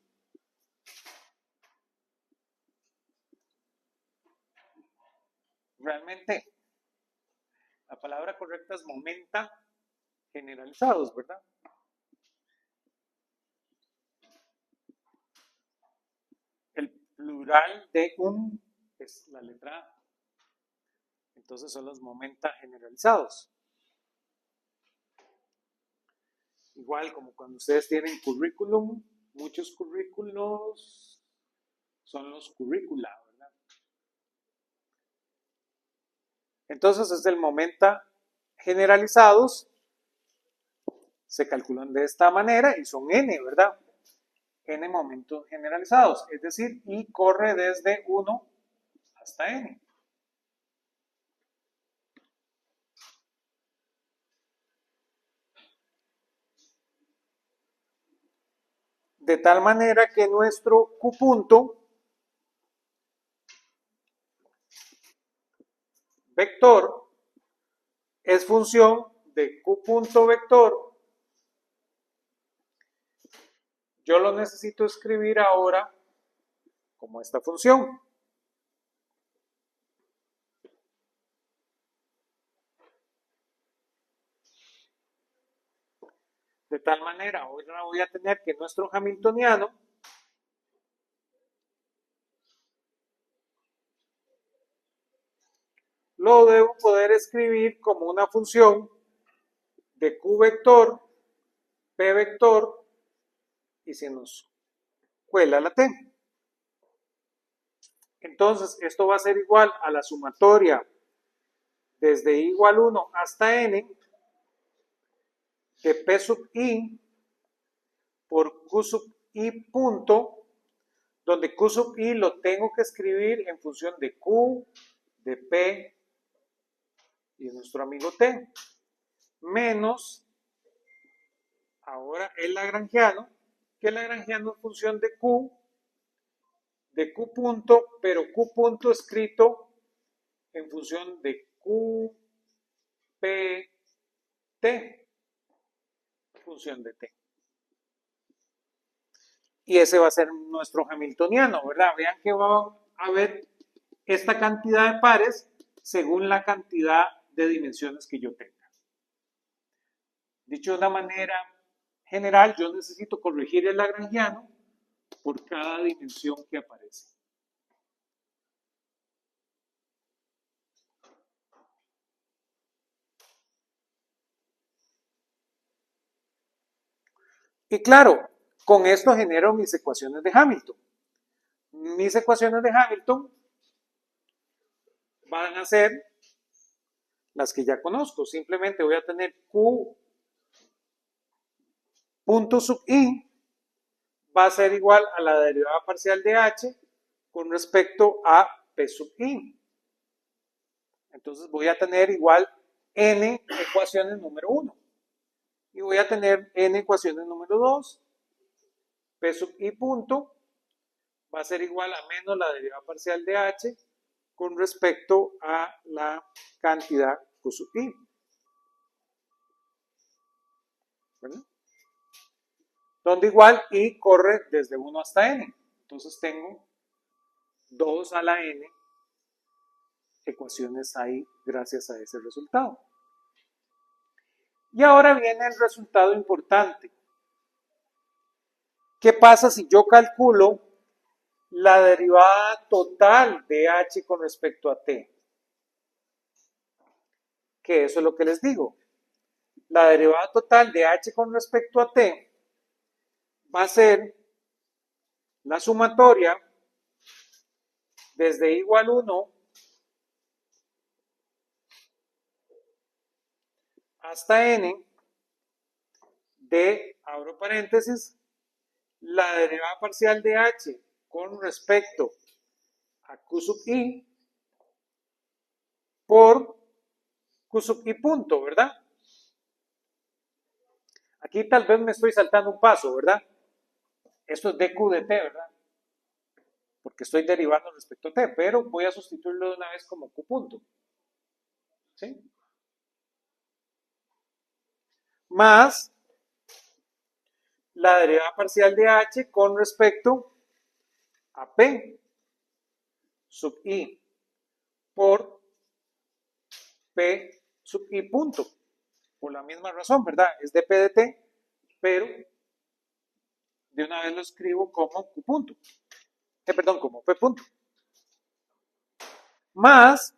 [SPEAKER 1] realmente. La palabra correcta es momenta generalizados, ¿verdad? El plural de un es la letra A. Entonces son los momenta generalizados. Igual como cuando ustedes tienen currículum, muchos currículos son los currícula, ¿verdad? Entonces es el momenta generalizados, se calculan de esta manera y son n, ¿verdad? N momentos generalizados, es decir, y corre desde 1 hasta n. De tal manera que nuestro Q punto vector es función de Q punto vector. Yo lo necesito escribir ahora como esta función. De tal manera, ahora voy a tener que nuestro hamiltoniano lo debo poder escribir como una función de Q vector, P vector, y se nos cuela la T. Entonces, esto va a ser igual a la sumatoria desde i igual 1 hasta n de P sub i por Q sub i punto, donde Q sub i lo tengo que escribir en función de Q, de P y de nuestro amigo T, menos, ahora el lagrangiano, que el lagrangiano es función de Q punto, pero Q punto escrito en función de Q, P, T, función de T. Y ese va a ser nuestro hamiltoniano, ¿verdad? Vean que va a haber esta cantidad de pares según la cantidad de dimensiones que yo tenga. Dicho de una manera general, yo necesito corregir el lagrangiano por cada dimensión que aparece. Y claro, con esto genero mis ecuaciones de Hamilton. Mis ecuaciones de Hamilton van a ser las que ya conozco. Simplemente voy a tener Q punto sub i va a ser igual a la derivada parcial de h con respecto a P sub i. Entonces voy a tener igual n ecuaciones número 1. Y voy a tener n ecuaciones número 2. P sub i punto va a ser igual a menos la derivada parcial de h con respecto a la cantidad Q sub i. ¿Verdad? Donde igual i corre desde 1 hasta n. Entonces tengo 2 a la n ecuaciones ahí gracias a ese resultado. Y ahora viene el resultado importante. ¿Qué pasa si yo calculo la derivada total de h con respecto a t? Que eso es lo que les digo. La derivada total de h con respecto a t va a ser la sumatoria desde i igual 1 hasta n de, abro paréntesis, la derivada parcial de h con respecto a Q sub i por Q sub i punto, ¿verdad? Aquí tal vez me estoy saltando un paso, ¿verdad? Esto es dq de t, ¿verdad? Porque estoy derivando respecto a t, pero voy a sustituirlo de una vez como Q punto. ¿Sí? Más la derivada parcial de h con respecto a p sub i por p sub i punto. Por la misma razón, ¿verdad? Es dp de t, pero de una vez lo escribo como Q punto. Perdón, como P punto. Más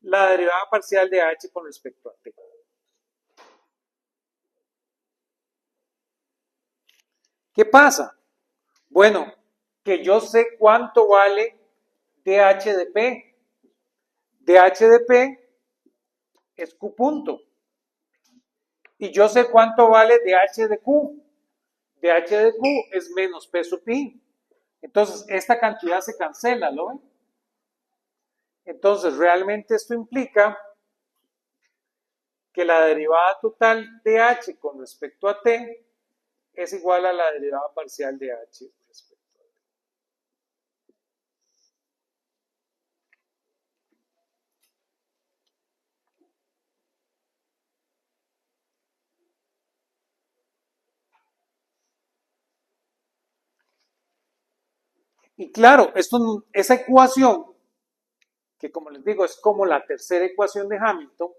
[SPEAKER 1] la derivada parcial de h con respecto a t. ¿Qué pasa? Bueno, que yo sé cuánto vale dh de p. dh de p es Q punto. Y yo sé cuánto vale dh de q. dh de q es menos P sub i. Entonces, esta cantidad se cancela, ¿lo ven? Entonces, realmente esto implica que la derivada total de h con respecto a t es igual a la derivada parcial de h respecto a t. Y claro, esa ecuación, que como les digo es como la tercera ecuación de Hamilton,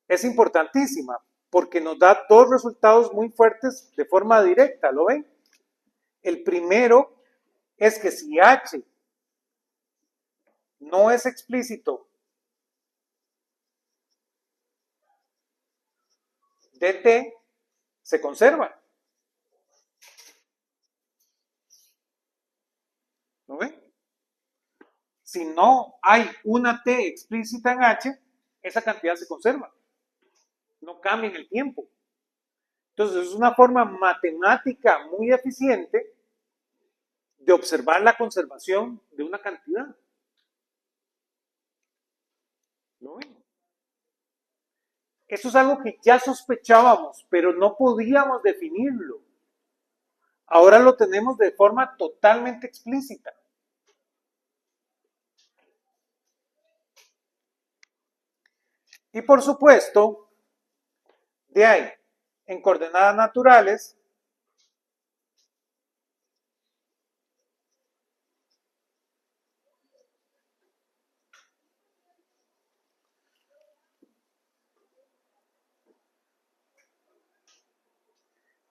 [SPEAKER 1] es importantísima porque nos da dos resultados muy fuertes de forma directa, ¿lo ven? El primero es que si H no es explícito, dt se conserva. ¿Lo ven? Si no hay una t explícita en H, esa cantidad se conserva. No cambia en el tiempo. Entonces es una forma matemática muy eficiente de observar la conservación de una cantidad. ¿Lo ven? Eso es algo que ya sospechábamos, pero no podíamos definirlo. Ahora lo tenemos de forma totalmente explícita. Y por supuesto, de ahí, en coordenadas naturales,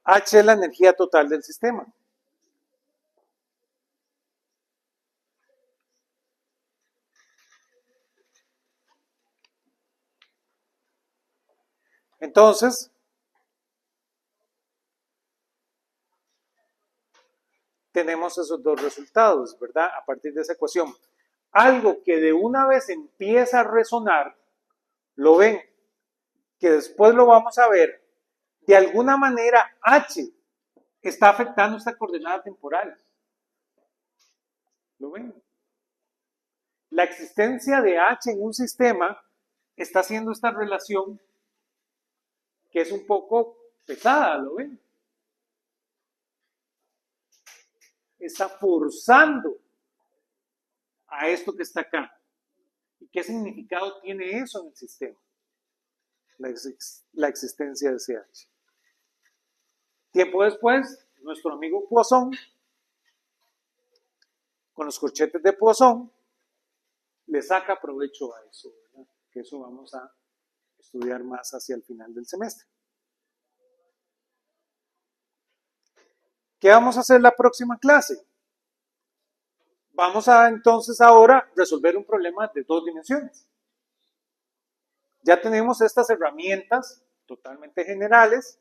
[SPEAKER 1] H es la energía total del sistema. Entonces, tenemos esos dos resultados, ¿verdad? A partir de esa ecuación. Algo que de una vez empieza a resonar, lo ven, que después lo vamos a ver, de alguna manera H está afectando esta coordenada temporal. ¿Lo ven? La existencia de H en un sistema está haciendo esta relación que es un poco pesada, ¿lo ven? Está forzando a esto que está acá. ¿Y qué significado tiene eso en el sistema? La existencia de ese H. Tiempo después, nuestro amigo Poisson, con los corchetes de Poisson, le saca provecho a eso, ¿verdad? Que eso vamos a estudiar más hacia el final del semestre. ¿Qué vamos a hacer la próxima clase? Vamos a entonces ahora resolver un problema de dos dimensiones. Ya tenemos estas herramientas totalmente generales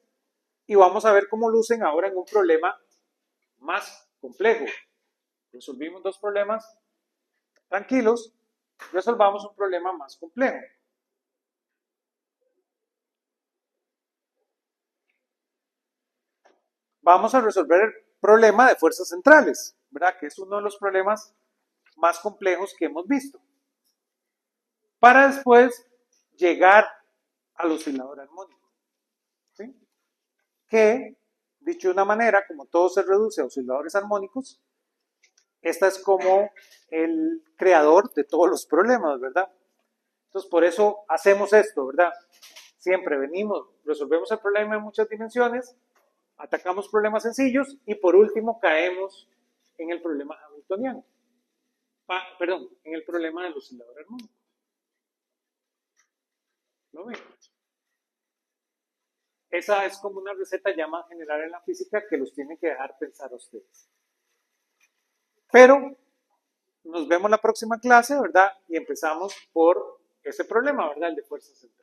[SPEAKER 1] y vamos a ver cómo lucen ahora en un problema más complejo. Resolvimos dos problemas tranquilos, resolvamos un problema más complejo. Vamos a resolver el problema de fuerzas centrales, ¿verdad? Que es uno de los problemas más complejos que hemos visto. Para después llegar al oscilador armónico. ¿Sí? Que, dicho de una manera, como todo se reduce a osciladores armónicos, esta es como el creador de todos los problemas, ¿verdad? Entonces, por eso hacemos esto, ¿verdad? Siempre venimos, resolvemos el problema en muchas dimensiones, atacamos problemas sencillos y por último caemos en el problema hamiltoniano. Perdón, en el problema del oscilador armónico. ¿Lo ven? Esa es como una receta ya más general en la física que los tiene que dejar pensar a ustedes. Pero nos vemos la próxima clase, ¿verdad? Y empezamos por ese problema, ¿verdad? El de fuerzas centrales.